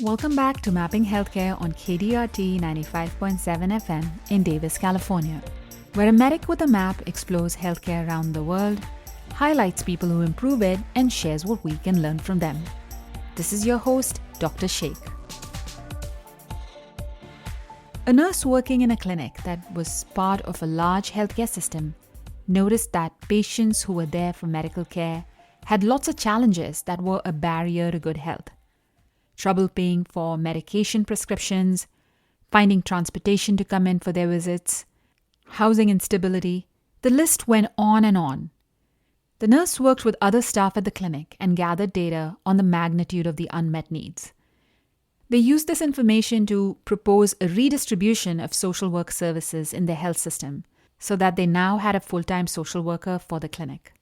Welcome back to Mapping Healthcare on KDRT 95.7 FM in Davis, California, where a medic with a map explores healthcare around the world, highlights people who improve it, and shares what we can learn from them. This is your host, Dr. Sheikh. A nurse working in a clinic that was part of a large healthcare system noticed that patients who were there for medical care had lots of challenges that were a barrier to good health. Trouble paying for medication prescriptions, finding transportation to come in for their visits, housing instability. The list went on and on. The nurse worked with other staff at the clinic and gathered data on the magnitude of the unmet needs. They used this information to propose a redistribution of social work services in their health system so that they now had a full-time social worker for the clinic.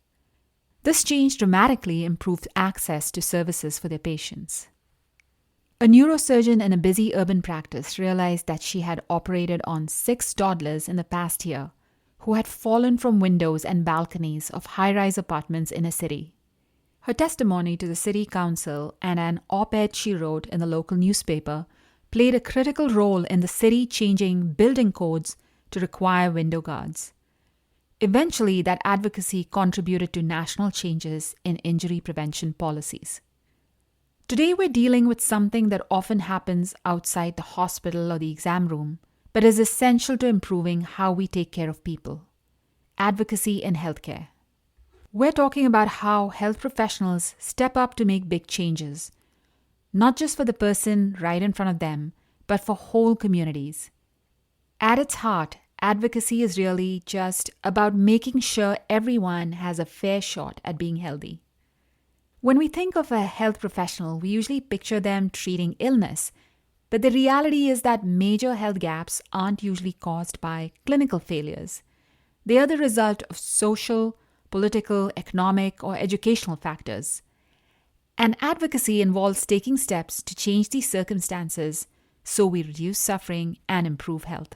This change dramatically improved access to services for their patients. A neurosurgeon in a busy urban practice realized that she had operated on 6 toddlers in the past year who had fallen from windows and balconies of high-rise apartments in a city. Her testimony to the city council and an op-ed she wrote in the local newspaper played a critical role in the city changing building codes to require window guards. Eventually, that advocacy contributed to national changes in injury prevention policies. Today, we're dealing with something that often happens outside the hospital or the exam room, but is essential to improving how we take care of people. Advocacy in healthcare. We're talking about how health professionals step up to make big changes, not just for the person right in front of them, but for whole communities. At its heart, advocacy is really just about making sure everyone has a fair shot at being healthy. When we think of a health professional, we usually picture them treating illness, but the reality is that major health gaps aren't usually caused by clinical failures. They are the result of social, political, economic, or educational factors. And advocacy involves taking steps to change these circumstances so we reduce suffering and improve health.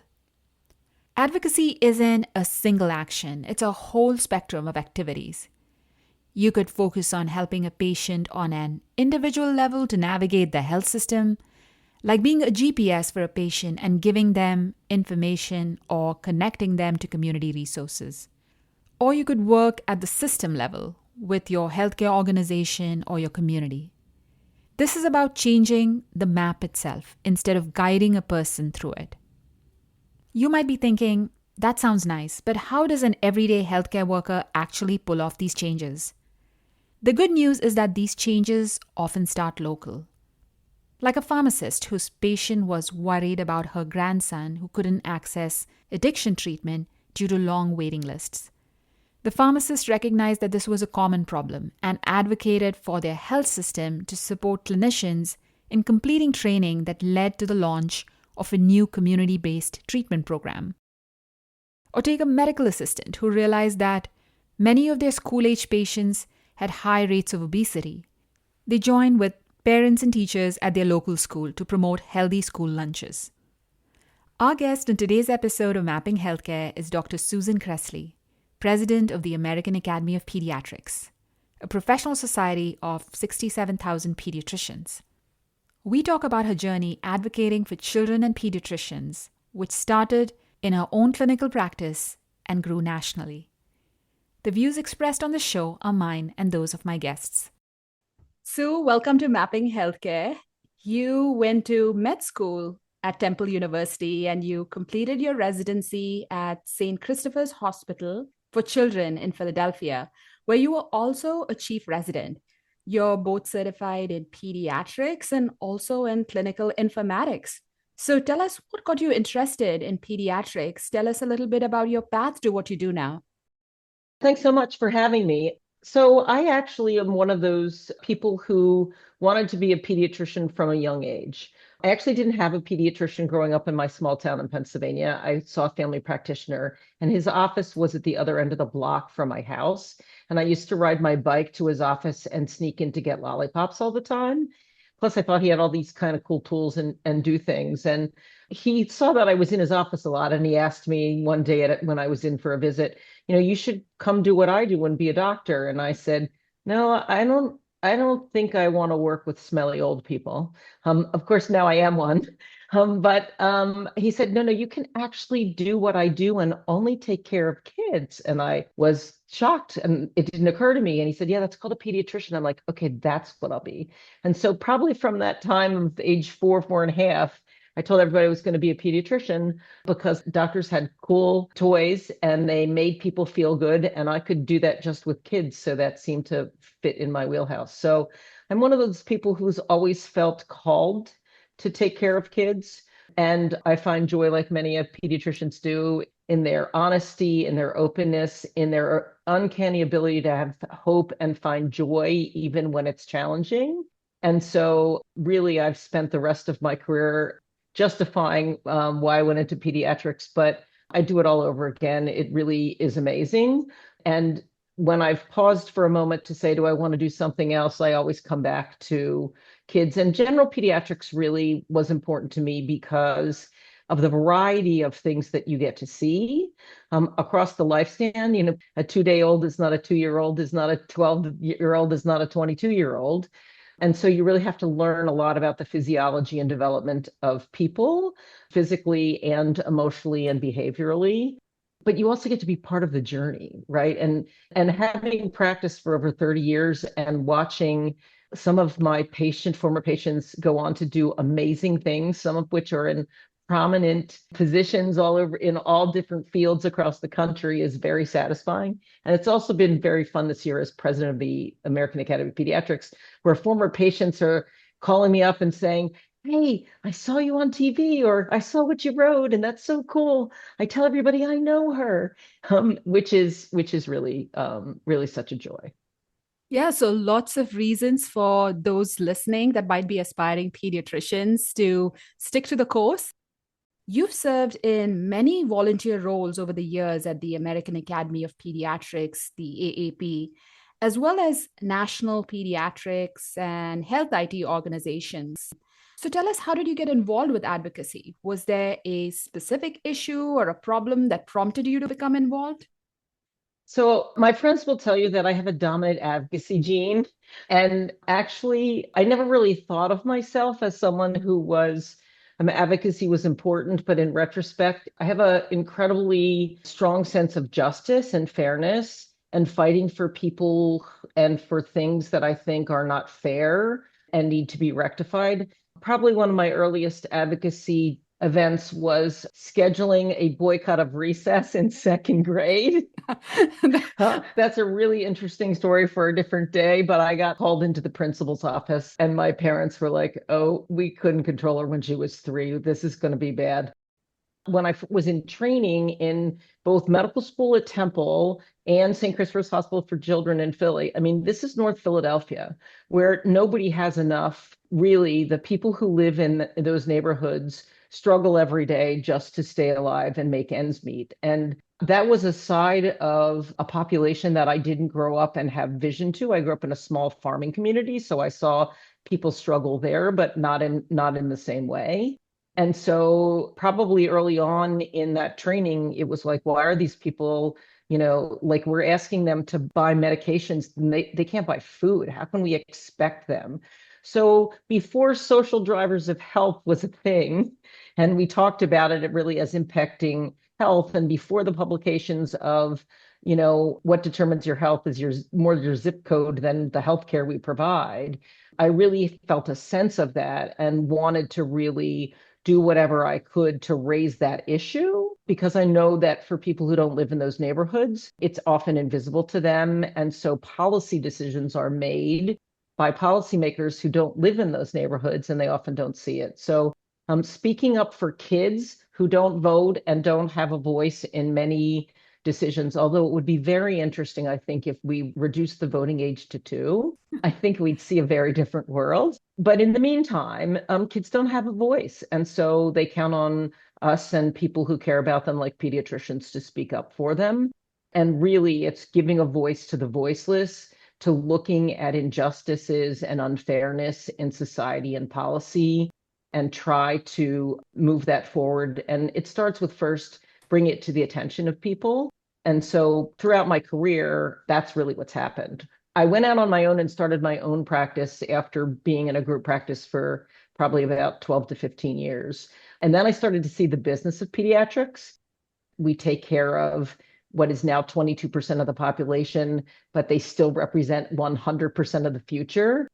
Advocacy isn't a single action, it's a whole spectrum of activities. You could focus on helping a patient on an individual level to navigate the health system, like being a GPS for a patient and giving them information or connecting them to community resources. Or you could work at the system level with your healthcare organization or your community. This is about changing the map itself instead of guiding a person through it. You might be thinking, that sounds nice, but how does an everyday healthcare worker actually pull off these changes? The good news is that these changes often start local. Like a pharmacist whose patient was worried about her grandson who couldn't access addiction treatment due to long waiting lists. The pharmacist recognized that this was a common problem and advocated for their health system to support clinicians in completing training that led to the launch of a new community-based treatment program. Or take a medical assistant who realized that many of their school-age patients had high rates of obesity. They joined with parents and teachers at their local school to promote healthy school lunches. Our guest in today's episode of Mapping Healthcare is Dr. Susan Kressly, President of the American Academy of Pediatrics, a professional society of 67,000 pediatricians. We talk about her journey advocating for children and pediatricians, which started in her own clinical practice and grew nationally. The views expressed on the show are mine and those of my guests. Sue, welcome to Mapping Healthcare. You went to med school at Temple University and you completed your residency at St. Christopher's Hospital for Children in Philadelphia, where you were also a chief resident. You're both certified in pediatrics and also in clinical informatics. So tell us what got you interested in pediatrics. Tell us a little bit about your path to what you do now. Thanks so much for having me. So I actually am one of those people who wanted to be a pediatrician from a young age. I actually didn't have a pediatrician growing up in my small town in Pennsylvania. I saw a family practitioner and his office was at the other end of the block from my house. And I used to ride my bike to his office and sneak in to get lollipops all the time. Plus, I thought he had all these kind of cool tools and do things. And he saw that I was in his office a lot. And he asked me one day when I was in for a visit, you should come do what I do and be a doctor. And I said, no, I don't I don't think I want to work with smelly old people. Of course, now I am one. But he said, no, you can actually do what I do and only take care of kids. And I was shocked and it didn't occur to me. And he said, yeah, that's called a pediatrician. I'm like, okay, that's what I'll be. And so probably from that time of age 4.5, I told everybody I was going to be a pediatrician because doctors had cool toys and they made people feel good. And I could do that just with kids. So that seemed to fit in my wheelhouse. So I'm one of those people who's always felt called to take care of kids. And I find joy, like many of pediatricians do, in their honesty, in their openness, in their uncanny ability to have hope and find joy, even when it's challenging. And so, really, I've spent the rest of my career justifying why I went into pediatrics, but I do it all over again. It really is amazing. And when I've paused for a moment to say, do I want to do something else? I always come back to kids. And general pediatrics really was important to me because of the variety of things that you get to see across the lifespan. You know, a 2-day-old is not a 2-year-old, is not a 12-year-old, is not a 22-year-old. And so you really have to learn a lot about the physiology and development of people, physically and emotionally and behaviorally. But you also get to be part of the journey, right? And having practiced for over 30 years and watching some of my former patients go on to do amazing things, some of which are in prominent positions all over in all different fields across the country, is very satisfying. And it's also been very fun this year as president of the American Academy of Pediatrics, where former patients are calling me up and saying, hey, I saw you on TV, or I saw what you wrote, and that's so cool. I tell everybody I know her, which is really really such a joy. Yeah, so lots of reasons for those listening that might be aspiring pediatricians to stick to the course. You've served in many volunteer roles over the years at the American Academy of Pediatrics, the AAP, as well as national pediatrics and health IT organizations. So tell us, how did you get involved with advocacy? Was there a specific issue or a problem that prompted you to become involved? So my friends will tell you that I have a dominant advocacy gene. And actually, I never really thought of myself as someone who was, advocacy was important, but in retrospect, I have an incredibly strong sense of justice and fairness and fighting for people and for things that I think are not fair and need to be rectified. Probably one of my earliest advocacy events was scheduling a boycott of recess in second grade. That's a really interesting story for a different day, but I got called into the principal's office and my parents were like, oh, we couldn't control her when she was 3. This is going to be bad. When I was in training in both medical school at Temple and St. Christopher's Hospital for Children in Philly, this is North Philadelphia, where nobody has enough. Really, the people who live in those neighborhoods struggle every day just to stay alive and make ends meet. And that was a side of a population that I didn't grow up and have vision to. I grew up in a small farming community, so I saw people struggle there, but not in the same way. And so probably early on in that training, it was like, why are these people, like we're asking them to buy medications and they can't buy food. How can we expect them? So before social drivers of health was a thing, and we talked about it really as impacting health, and before the publications of, what determines your health is more your zip code than the healthcare we provide, I really felt a sense of that and wanted to really do whatever I could to raise that issue, because I know that for people who don't live in those neighborhoods, it's often invisible to them. And so policy decisions are made by policymakers who don't live in those neighborhoods, and they often don't see it. So speaking up for kids who don't vote and don't have a voice in many decisions, although it would be very interesting, I think, if we reduce the voting age to 2, I think we'd see a very different world. But in the meantime, kids don't have a voice. And so they count on us and people who care about them, like pediatricians, to speak up for them. And really, it's giving a voice to the voiceless, to looking at injustices and unfairness in society and policy, and try to move that forward. And it starts with first bring it to the attention of people. And so throughout my career, that's really what's happened. I went out on my own and started my own practice after being in a group practice for probably about 12 to 15 years. And then I started to see the business of pediatrics. We take care of what is now 22% of the population, but they still represent 100% of the future.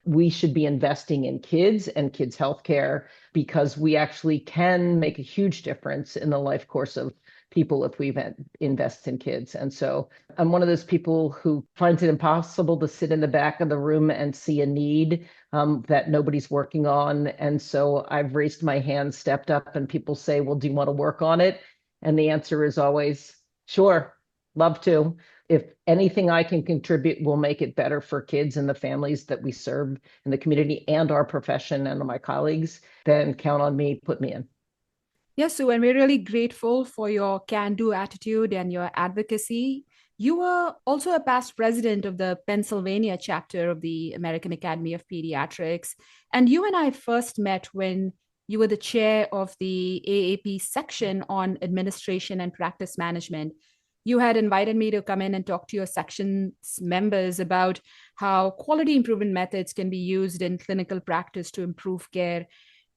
We should be investing in kids and kids' healthcare because we actually can make a huge difference in the life course of people if we invest in kids. And so I'm one of those people who finds it impossible to sit in the back of the room and see a need that nobody's working on. And so I've raised my hand, stepped up, and people say, well, do you want to work on it? And the answer is always, sure, love to. If anything I can contribute will make it better for kids and the families that we serve in the community and our profession and my colleagues, then count on me, put me in. Yes, Sue, and we're really grateful for your can-do attitude and your advocacy. You were also a past president of the Pennsylvania chapter of the American Academy of Pediatrics. And you and I first met when you were the chair of the AAP section on administration and practice management. You had invited me to come in and talk to your section's members about how quality improvement methods can be used in clinical practice to improve care.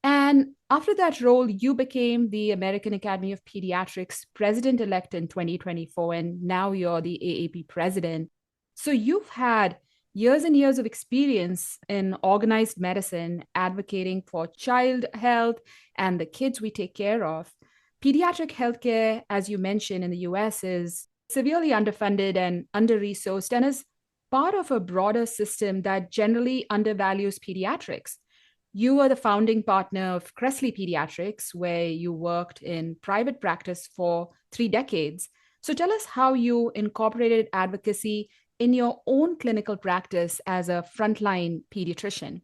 And after that role, you became the American Academy of Pediatrics president-elect in 2024, and now you're the AAP president. So you've had years and years of experience in organized medicine, advocating for child health and the kids we take care of. Pediatric healthcare, as you mentioned, in the US is severely underfunded and under-resourced and is part of a broader system that generally undervalues pediatrics. You were the founding partner of Kressly Pediatrics, where you worked in private practice for 3 decades. So tell us how you incorporated advocacy in your own clinical practice as a frontline pediatrician.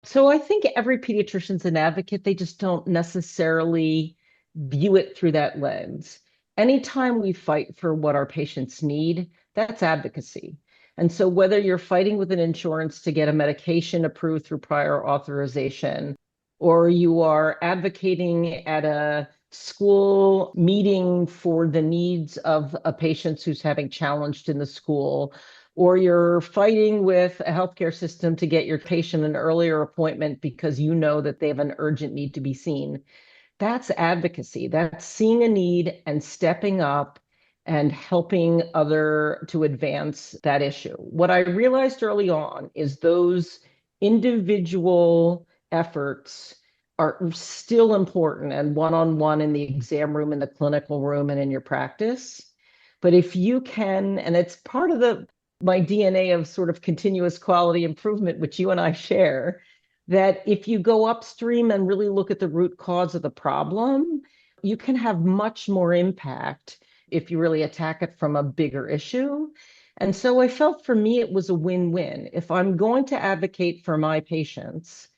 So I think every pediatrician's an advocate. They just don't necessarily view it through that lens. Anytime we fight for what our patients need, that's advocacy. And so whether you're fighting with an insurance to get a medication approved through prior authorization, or you are advocating at a school meeting for the needs of a patient who's having challenged in the school, or you're fighting with a healthcare system to get your patient an earlier appointment because you know that they have an urgent need to be seen. That's advocacy. That's seeing a need and stepping up and helping to advance that issue. What I realized early on is those individual efforts are still important and one-on-one in the exam room, in the clinical room, and in your practice. But if you can, and it's part of my DNA of sort of continuous quality improvement, which you and I share, that if you go upstream and really look at the root cause of the problem, you can have much more impact if you really attack it from a bigger issue. And so I felt for me, it was a win-win. If I'm going to advocate for my patients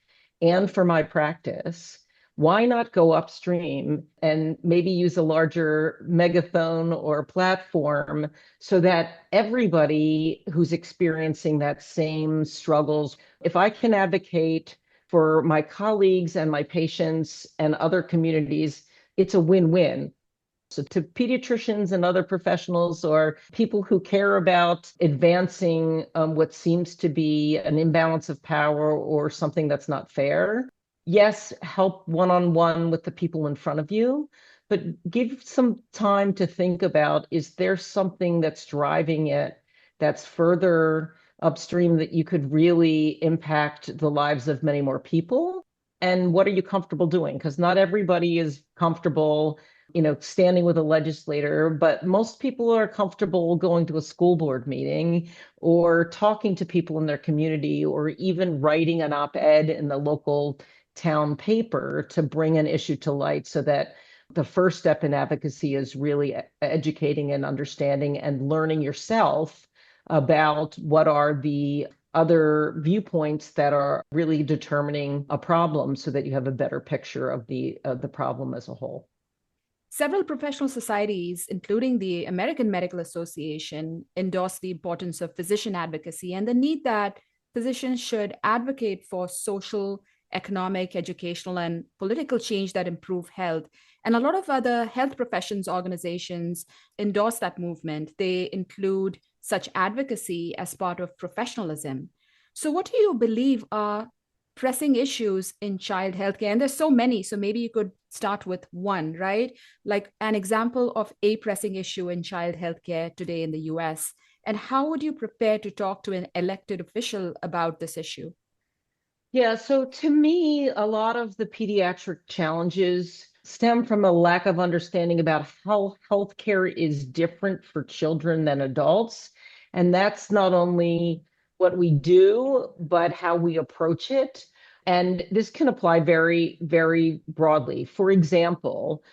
and for my practice, why not go upstream and maybe use a larger megaphone or platform so that everybody who's experiencing that same struggles, if I can advocate for my colleagues and my patients and other communities, it's a win-win. So to pediatricians and other professionals or people who care about advancing what seems to be an imbalance of power or something that's not fair, yes, help one-on-one with the people in front of you, but give some time to think about, is there something that's driving it that's further upstream that you could really impact the lives of many more people? And what are you comfortable doing? Because not everybody is comfortable standing with a legislator, but most people are comfortable going to a school board meeting or talking to people in their community or even writing an op-ed in the local town paper to bring an issue to light, so that the first step in advocacy is really educating and understanding and learning yourself about what are the other viewpoints that are really determining a problem so that you have a better picture of the problem as a whole. Several professional societies, including the American Medical Association, endorse the importance of physician advocacy and the need that physicians should advocate for social, economic, educational, and political change that improve health. And a lot of other health professions organizations endorse that movement. They include such advocacy as part of professionalism. So, what do you believe are pressing issues in child healthcare? And there's so many, so maybe you could start with one, right? Like an example of a pressing issue in child healthcare today in the US. And how would you prepare to talk to an elected official about this issue? Yeah, so to me, a lot of the pediatric challenges stem from a lack of understanding about how healthcare is different for children than adults. And that's not only what we do, but how we approach it. And this can apply very, very broadly. For example,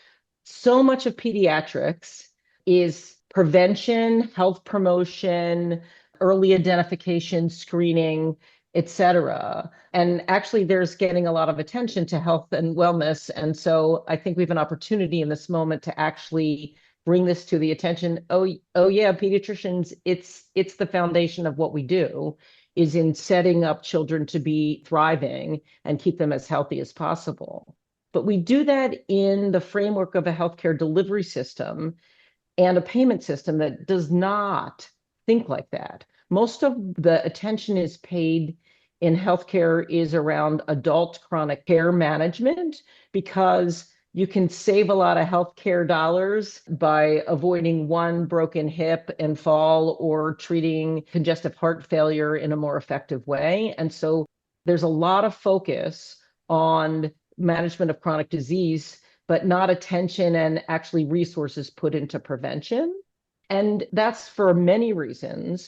so much of pediatrics is prevention, health promotion, early identification, screening, etc. And actually, there's getting a lot of attention to health and wellness. And so I think we have an opportunity in this moment to actually bring this to the attention. Oh yeah, pediatricians, it's the foundation of what we do, is in setting up children to be thriving and keep them as healthy as possible. But we do that in the framework of a healthcare delivery system and a payment system that does not think like that. Most of the attention is paid in healthcare is around adult chronic care management, because you can save a lot of healthcare dollars by avoiding one broken hip and fall, or treating congestive heart failure in a more effective way. And so there's a lot of focus on management of chronic disease, but not attention and actually resources put into prevention. And that's for many reasons.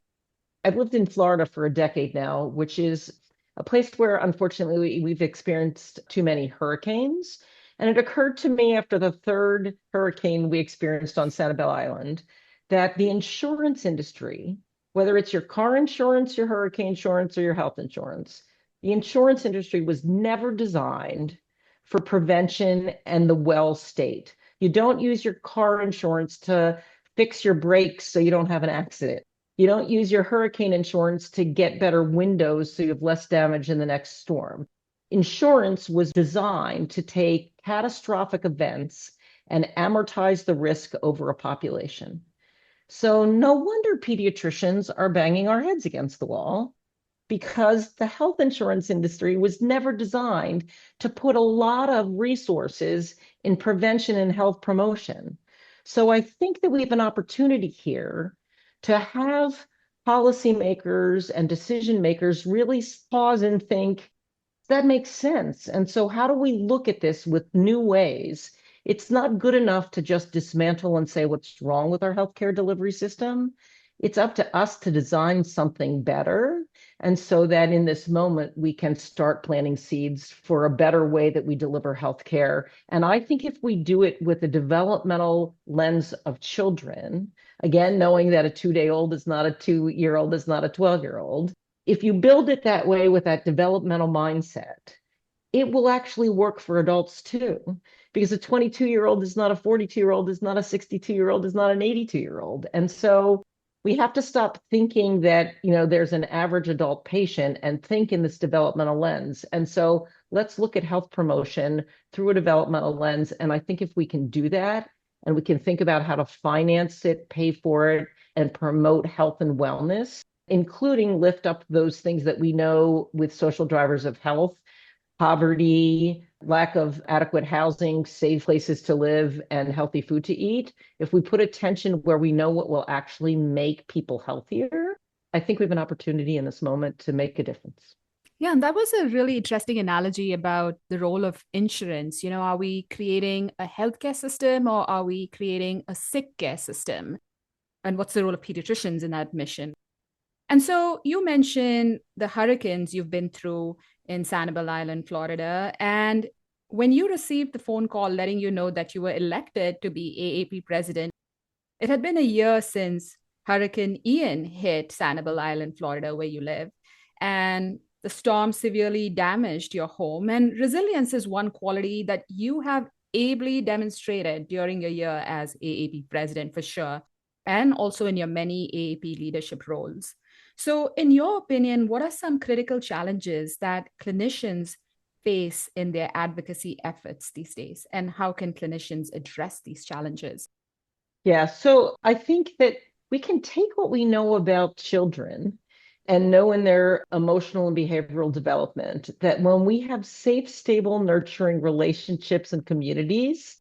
I've lived in Florida for a decade now, which is a place where, unfortunately, we've experienced too many hurricanes. And it occurred to me after the third hurricane we experienced on Sanibel Island that the insurance industry, whether it's your car insurance, your hurricane insurance, or your health insurance, the insurance industry was never designed for prevention and the well state. You don't use your car insurance to fix your brakes so you don't have an accident. You don't use your hurricane insurance to get better windows so you have less damage in the next storm. Insurance was designed to take catastrophic events and amortize the risk over a population. So no wonder pediatricians are banging our heads against the wall, because the health insurance industry was never designed to put a lot of resources in prevention and health promotion. So I think that we have an opportunity here to have policymakers and decision makers really pause and think, that makes sense. And so how do we look at this with new ways? It's not good enough to just dismantle and say what's wrong with our healthcare delivery system. It's up to us to design something better. And so that in this moment, we can start planting seeds for a better way that we deliver healthcare. And I think if we do it with a developmental lens of children, again, knowing that a 2-day-old is not a 2-year-old, is not a 12-year-old, if you build it that way with that developmental mindset, it will actually work for adults too, because a 22-year-old is not a 42-year-old, is not a 62-year-old, is not an 82-year-old. And so we have to stop thinking that, there's an average adult patient and think in this developmental lens. And so let's look at health promotion through a developmental lens. And I think if we can do that, and we can think about how to finance it, pay for it, and promote health and wellness, including lift up those things that we know with social drivers of health, poverty, lack of adequate housing, safe places to live, and healthy food to eat. If we put attention where we know what will actually make people healthier, I think we have an opportunity in this moment to make a difference. Yeah, and that was a really interesting analogy about the role of insurance. Are we creating a healthcare system, or are we creating a sick care system? And what's the role of pediatricians in that mission? And so you mentioned the hurricanes you've been through in Sanibel Island, Florida. And when you received the phone call letting you know that you were elected to be AAP president, it had been a year since Hurricane Ian hit Sanibel Island, Florida, where you live. And the storm severely damaged your home. And resilience is one quality that you have ably demonstrated during your year as AAP president, for sure, and also in your many AAP leadership roles. So, in your opinion, what are some critical challenges that clinicians face in their advocacy efforts these days? And how can clinicians address these challenges? Yeah, so I think that we can take what we know about children and know in their emotional and behavioral development that when we have safe, stable, nurturing relationships and communities,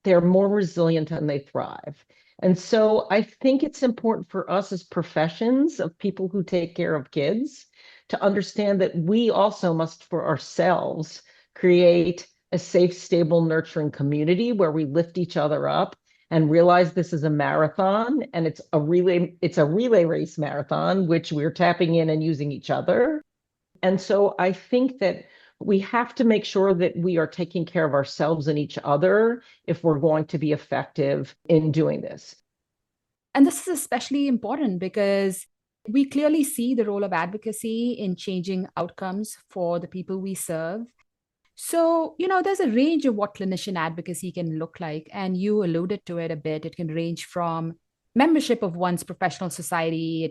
they're more resilient and they thrive. And so I think it's important for us as professions of people who take care of kids to understand that we also must, for ourselves, create a safe, stable, nurturing community where we lift each other up and realize this is a marathon and it's a relay race marathon, which we're tapping in and using each other. And so I think that we have to make sure that we are taking care of ourselves and each other if we're going to be effective in doing this. And this is especially important because we clearly see the role of advocacy in changing outcomes for the people we serve. So, there's a range of what clinician advocacy can look like, and you alluded to it a bit. It can range from membership of one's professional society.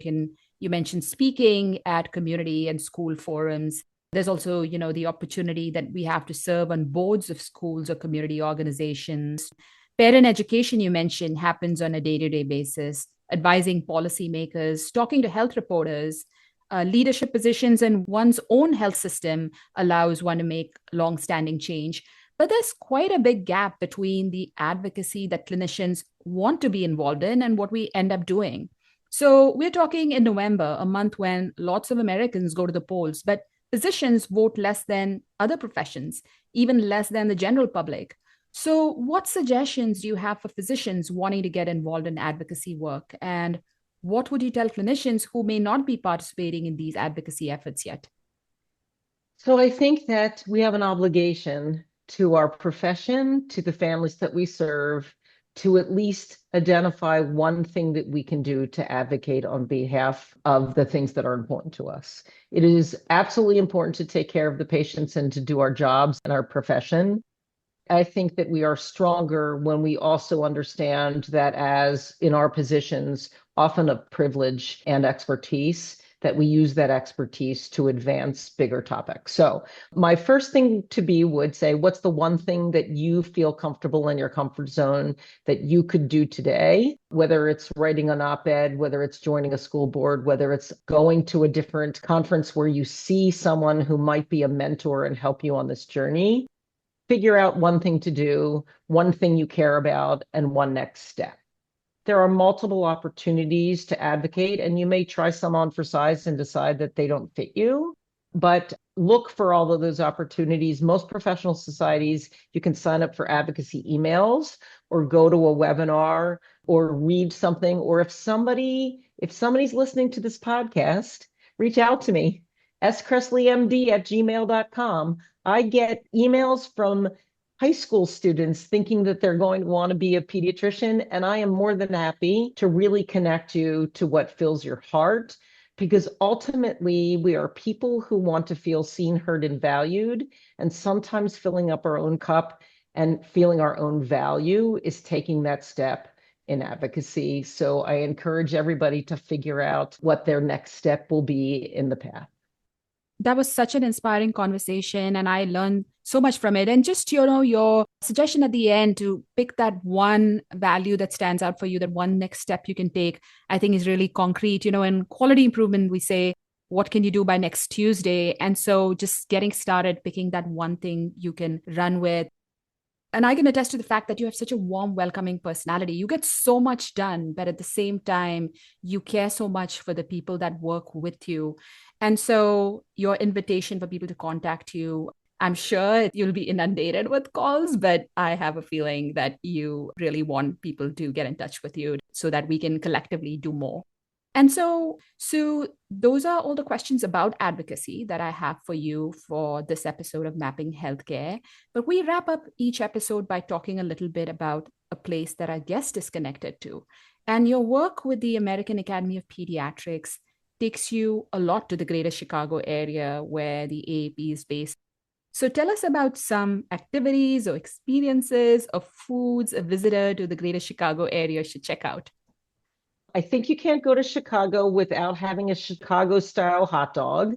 You mentioned speaking at community and school forums. There's also, the opportunity that we have to serve on boards of schools or community organizations. Parent education, you mentioned, happens on a day-to-day basis, advising policymakers, talking to health reporters. Leadership positions in one's own health system allows one to make long-standing change. But there's quite a big gap between the advocacy that clinicians want to be involved in and what we end up doing. So we're talking in November, a month when lots of Americans go to the polls, but physicians vote less than other professions, even less than the general public. So what suggestions do you have for physicians wanting to get involved in advocacy work? And what would you tell clinicians who may not be participating in these advocacy efforts yet? So I think that we have an obligation to our profession, to the families that we serve, to at least identify one thing that we can do to advocate on behalf of the things that are important to us. It is absolutely important to take care of the patients and to do our jobs in our profession. I think that we are stronger when we also understand that as in our positions, often of privilege and expertise, that we use that expertise to advance bigger topics. So my first thing to be would say, what's the one thing that you feel comfortable in your comfort zone that you could do today, whether it's writing an op-ed, whether it's joining a school board, whether it's going to a different conference where you see someone who might be a mentor and help you on this journey. Figure out one thing to do, one thing you care about, and one next step. There are multiple opportunities to advocate, and you may try some on for size and decide that they don't fit you, but look for all of those opportunities. Most professional societies, you can sign up for advocacy emails or go to a webinar or read something. Or if somebody's listening to this podcast, reach out to me, skresslymd@gmail.com. I get emails from high school students thinking that they're going to want to be a pediatrician, and I am more than happy to really connect you to what fills your heart, because ultimately we are people who want to feel seen, heard, and valued, and sometimes filling up our own cup and feeling our own value is taking that step in advocacy. So I encourage everybody to figure out what their next step will be in the path. That was such an inspiring conversation, and I learned so much from it. And just, your suggestion at the end to pick that one value that stands out for you, that one next step you can take, I think is really concrete. In quality improvement, we say, what can you do by next Tuesday? And so just getting started, picking that one thing you can run with. And I can attest to the fact that you have such a warm, welcoming personality. You get so much done, but at the same time, you care so much for the people that work with you. And so your invitation for people to contact you, I'm sure you'll be inundated with calls, but I have a feeling that you really want people to get in touch with you so that we can collectively do more. And so those are all the questions about advocacy that I have for you for this episode of Mapping Healthcare. But we wrap up each episode by talking a little bit about a place that our guest is connected to. And your work with the American Academy of Pediatrics takes you a lot to the greater Chicago area where the AAP is based. So tell us about some activities or experiences or foods a visitor to the greater Chicago area should check out. I think you can't go to Chicago without having a Chicago-style hot dog.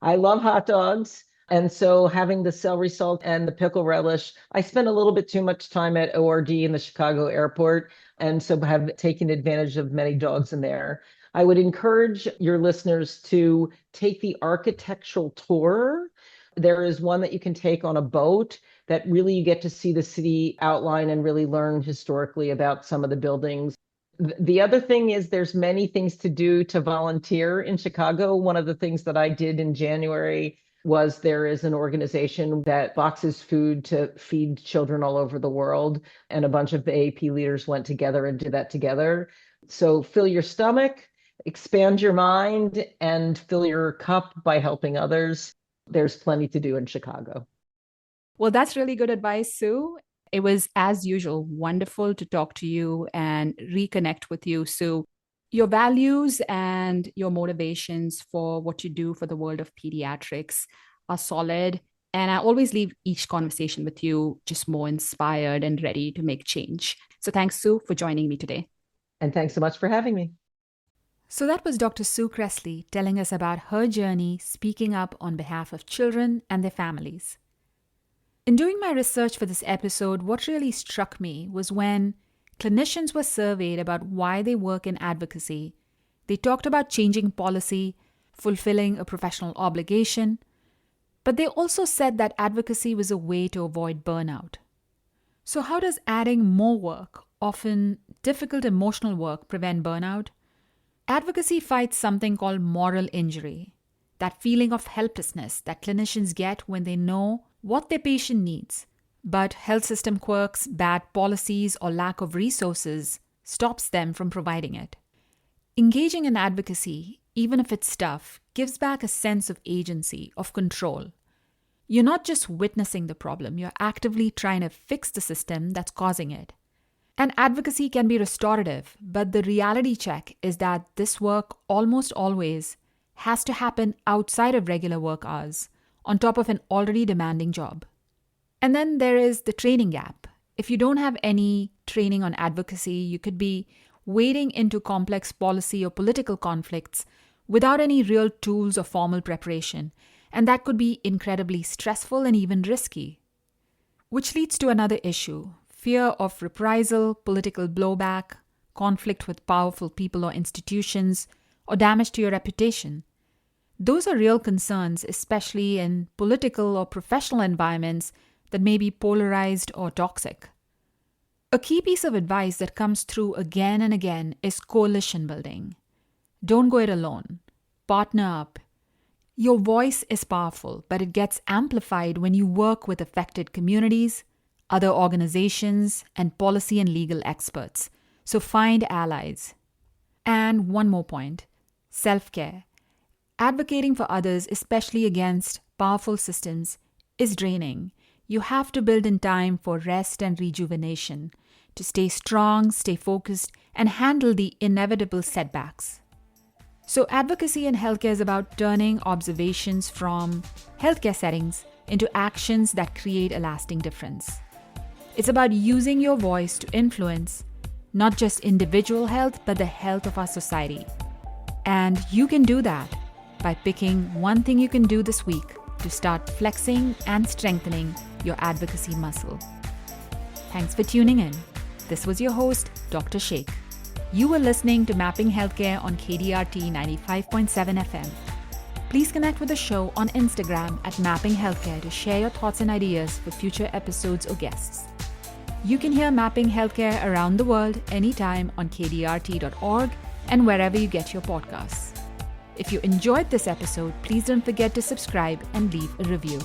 I love hot dogs. And so having the celery salt and the pickle relish, I spent a little bit too much time at ORD in the Chicago airport, and so have taken advantage of many dogs in there. I would encourage your listeners to take the architectural tour. There is one that you can take on a boat that really you get to see the city outline and really learn historically about some of the buildings. The other thing is there's many things to do to volunteer in Chicago. One of the things that I did in January was there is an organization that boxes food to feed children all over the world. And a bunch of the AAP leaders went together and did that together. So fill your stomach, expand your mind, and fill your cup by helping others. There's plenty to do in Chicago. Well, that's really good advice, Sue. It was, as usual, wonderful to talk to you and reconnect with you, Sue. Your values and your motivations for what you do for the world of pediatrics are solid. And I always leave each conversation with you just more inspired and ready to make change. So thanks, Sue, for joining me today. And thanks so much for having me. So that was Dr. Sue Kressly telling us about her journey speaking up on behalf of children and their families. In doing my research for this episode, what really struck me was when clinicians were surveyed about why they work in advocacy. They talked about changing policy, fulfilling a professional obligation, but they also said that advocacy was a way to avoid burnout. So how does adding more work, often difficult emotional work, prevent burnout? Advocacy fights something called moral injury, that feeling of helplessness that clinicians get when they know what their patient needs, but health system quirks, bad policies, or lack of resources stops them from providing it. Engaging in advocacy, even if it's tough, gives back a sense of agency, of control. You're not just witnessing the problem, you're actively trying to fix the system that's causing it. And advocacy can be restorative, but the reality check is that this work almost always has to happen outside of regular work hours, on top of an already demanding job. And then there is the training gap. If you don't have any training on advocacy, you could be wading into complex policy or political conflicts without any real tools or formal preparation, and that could be incredibly stressful and even risky. Which leads to another issue: fear of reprisal, political blowback, conflict with powerful people or institutions, or damage to your reputation. Those are real concerns, especially in political or professional environments that may be polarized or toxic. A key piece of advice that comes through again and again is coalition building. Don't go it alone. Partner up. Your voice is powerful, but it gets amplified when you work with affected communities, other organizations, and policy and legal experts. So find allies. And one more point: self-care. Advocating for others, especially against powerful systems, is draining. You have to build in time for rest and rejuvenation, to stay strong, stay focused, and handle the inevitable setbacks. So advocacy in healthcare is about turning observations from healthcare settings into actions that create a lasting difference. It's about using your voice to influence not just individual health, but the health of our society. And you can do that by picking one thing you can do this week to start flexing and strengthening your advocacy muscle. Thanks for tuning in. This was your host, Dr. Sheikh. You were listening to Mapping Healthcare on KDRT 95.7 FM. Please connect with the show on Instagram at Mapping Healthcare to share your thoughts and ideas for future episodes or guests. You can hear Mapping Healthcare around the world anytime on kdrt.org and wherever you get your podcasts. If you enjoyed this episode, please don't forget to subscribe and leave a review.